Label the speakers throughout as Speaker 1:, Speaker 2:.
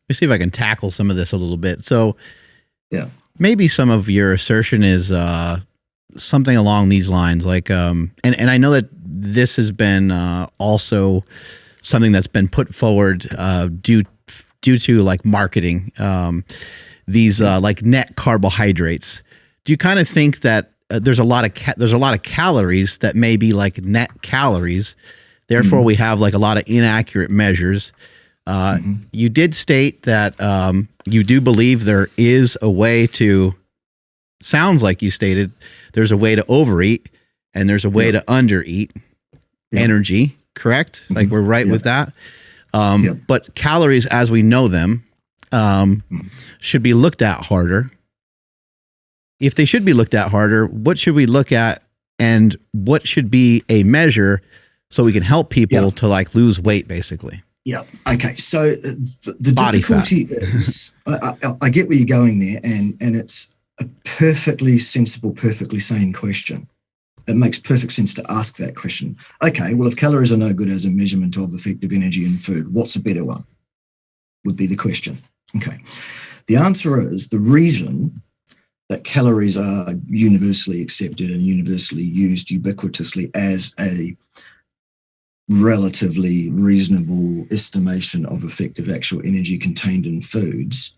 Speaker 1: me see if I can tackle some of this a little bit. So
Speaker 2: yeah,
Speaker 1: maybe some of your assertion is something along these lines, like, and I know that this has been also something that's been put forward due to like marketing, these like net carbohydrates. Do you kind of think that there's a lot of calories that may be like net calories? Therefore, we have like a lot of inaccurate measures. You did state that you do believe there is a way to, sounds like you stated, there's a way to overeat and there's a way to undereat energy, correct? Like we're right with that. But calories as we know them should be looked at harder. If they should be looked at harder, what should we look at and what should be a measure so we can help people to like lose weight basically?
Speaker 2: Yeah. Okay. So the difficulty is, I get where you're going there, and it's a perfectly sensible, perfectly sane question. It makes perfect sense to ask that question. Okay, well, if calories are no good as a measurement of effective energy in food, what's a better one? Would be the question. Okay. The answer is the reason that calories are universally accepted and universally used ubiquitously as a relatively reasonable estimation of effective actual energy contained in foods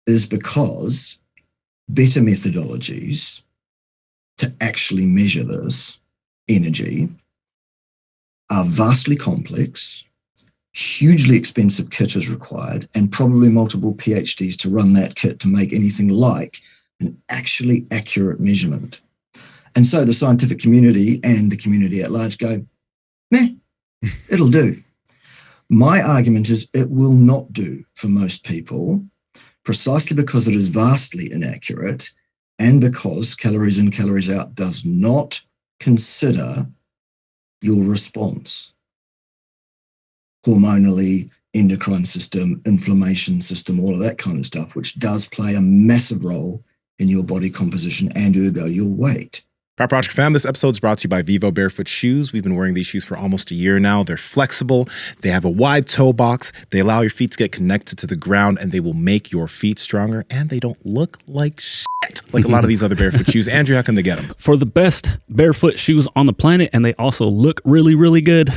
Speaker 2: is because better methodologies to actually measure this energy are vastly complex, hugely expensive kit is required, and probably multiple PhDs to run that kit to make anything like an actually accurate measurement. And so the scientific community and the community at large go, meh, it'll do. My argument is it will not do for most people, precisely because it is vastly inaccurate and because calories in, calories out does not consider your response hormonally, endocrine system, inflammation system, all of that kind of stuff, which does play a massive role in your body composition and ergo your weight.
Speaker 3: Power Project fam, this episode is brought to you by Vivo Barefoot Shoes. We've been wearing these shoes for almost a year now. They're flexible. They have a wide toe box. They allow your feet to get connected to the ground, and they will make your feet stronger, and they don't look like shit like a lot of these other barefoot shoes. Andrew, how can they get them?
Speaker 4: For the best barefoot shoes on the planet, and they also look really, really good,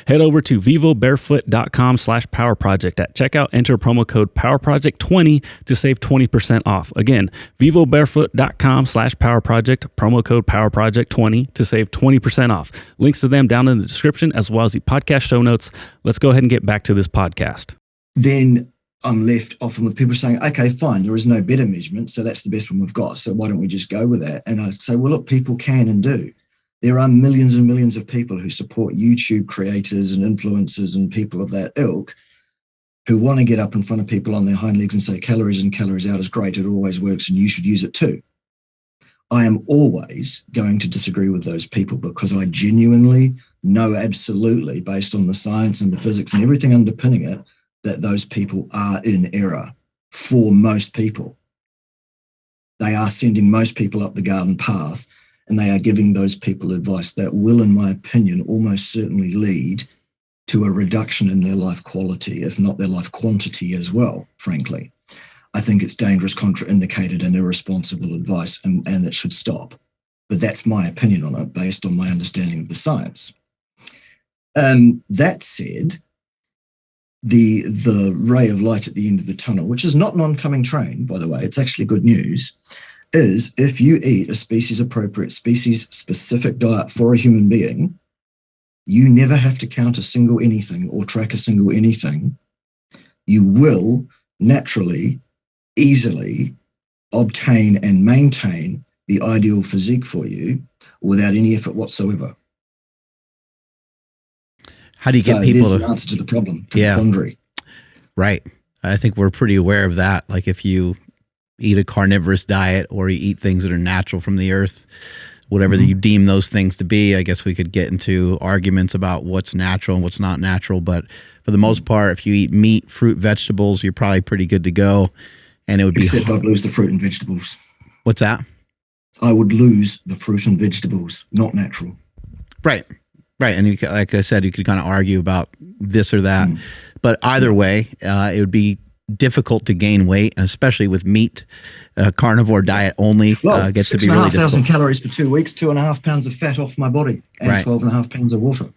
Speaker 4: head over to vivobarefoot.com/powerproject. At checkout, enter promo code PowerProject20 to save 20% off. Again, vivobarefoot.com/powerproject, promo code PowerProject20 to save 20% off. Links to them down in the description as well as the podcast show notes. Let's go ahead and get back to this podcast.
Speaker 2: Then I'm left often with people saying, okay, fine, there is no better measurement, so that's the best one we've got, so why don't we just go with that? And I say, well, look, people can and do. There are millions and millions of people who support YouTube creators and influencers and people of that ilk who want to get up in front of people on their hind legs and say calories in, calories out is great, it always works, and you should use it too. I am always going to disagree with those people because I genuinely know absolutely, based on the science and the physics and everything underpinning it, that those people are in error for most people. They are sending most people up the garden path, and they are giving those people advice that will, in my opinion, almost certainly lead to a reduction in their life quality, if not their life quantity as well, frankly. I think it's dangerous, contraindicated, and irresponsible advice, and it should stop. But that's my opinion on it, based on my understanding of the science. That said, the ray of light at the end of the tunnel, which is not an oncoming train, by the way, it's actually good news, is if you eat a species-appropriate, species-specific diet for a human being, you never have to count a single anything or track a single anything. You will naturally, easily obtain and maintain the ideal physique for you without any effort whatsoever.
Speaker 1: How do you get people
Speaker 2: to answer to the problem, to the quandary?
Speaker 1: Right. I think we're pretty aware of that. Like if you eat a carnivorous diet or you eat things that are natural from the earth, whatever you deem those things to be, I guess we could get into arguments about what's natural and what's not natural. But for the most part, if you eat meat, fruit, vegetables, you're probably pretty good to go. And it would
Speaker 2: Except I'd lose the fruit and vegetables.
Speaker 1: What's that?
Speaker 2: I would lose the fruit and vegetables, not natural.
Speaker 1: Right. Right. And you, like I said, you could kind of argue about this or that. But either way, it would be difficult to gain weight, and especially with meat. Carnivore diet only gets to be really
Speaker 2: 6,500
Speaker 1: difficult.
Speaker 2: calories for 2 weeks, 2.5 pounds of fat off my body, and
Speaker 1: Right.
Speaker 2: 12.5 pounds of water.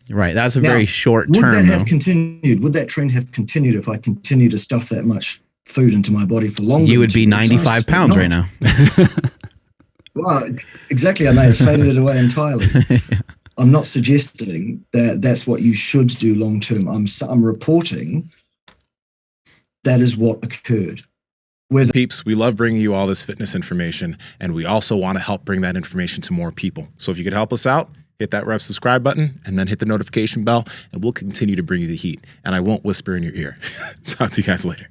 Speaker 1: Right. That's a
Speaker 2: Now,
Speaker 1: very short
Speaker 2: Would
Speaker 1: term.
Speaker 2: that have
Speaker 1: though.
Speaker 2: continued? Would that trend have continued if I continued to stuff that much food into my body for longer?
Speaker 1: You
Speaker 2: than
Speaker 1: would
Speaker 2: 2
Speaker 1: be
Speaker 2: weeks? I
Speaker 1: 95
Speaker 2: suspect
Speaker 1: pounds
Speaker 2: not.
Speaker 1: right now.
Speaker 2: Well, exactly. I may have faded it away entirely. I'm not suggesting that that's what you should do long term. I'm reporting that is what occurred. Whether
Speaker 3: Peeps, we love bringing you all this fitness information, and we also want to help bring that information to more people. So if you could help us out, hit that red subscribe button and then hit the notification bell, and we'll continue to bring you the heat. And I won't whisper in your ear. Talk to you guys later.